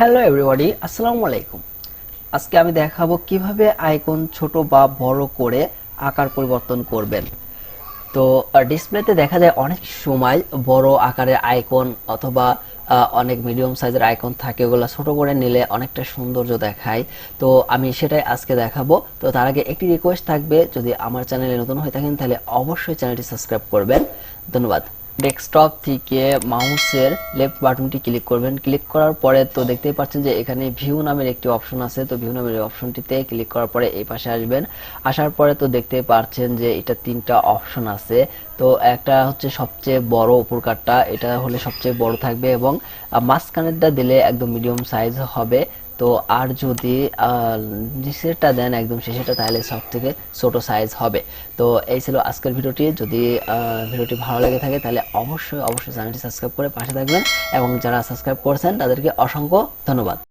Hello everybody, আসসালামু আলাইকুম। আজকে আমি দেখাবো কিভাবে আইকন ছোট বা বড় করে আকার পরিবর্তন করবেন। তো ডিসপ্লেতে দেখা যায় অনেক সময় বড় আকারের আইকন অথবা অনেক মিডিয়াম সাইজের আইকন থাকে, ওগুলো ছোট করে নিলে অনেকটা সৌন্দর্য দেখায়। তো আমি সেটাই আজকে দেখাবো। তো তার আগে একটি রিকোয়েস্ট থাকবে, যদি আমার চ্যানেলে নতুন হয়ে থাকেন তাহলে অবশ্যই চ্যানেলটি সাবস্ক্রাইব করবেন। ধন্যবাদ। ডেস্কটপ থেকে মাউসের লেফট বাটনটি ক্লিক করবেন। ক্লিক করার পরে তো দেখতেই পাচ্ছেন যে এখানে ভিউ নামের একটি অপশন আছে। তো ভিউ নামের অপশনটিতে ক্লিক করার পরে এই পাশে আসবেন। আসার পরে তো দেখতেই পাচ্ছেন যে এটা তিনটা অপশন আছে। তো একটা হচ্ছে সবচেয়ে বড় উপর কাটটা, এটা হলে সবচেয়ে বড় থাকবে এবং মাঝখানেরটা দিলে একদম মিডিয়াম সাইজ হবে। তো আর যদি নিচেরটা দেন একদম শেষেরটা, তাহলে সব থেকে ছোট সাইজ হবে। তো এই ছিল আজকের ভিডিওটি। যদি ভিডিওটি ভালো লেগে থাকে তাহলে অবশ্যই চ্যানেলটি সাবস্ক্রাইব করে পাশে থাকবেন এবং যারা সাবস্ক্রাইব করেছেন তাদেরকে অসংখ্য ধন্যবাদ।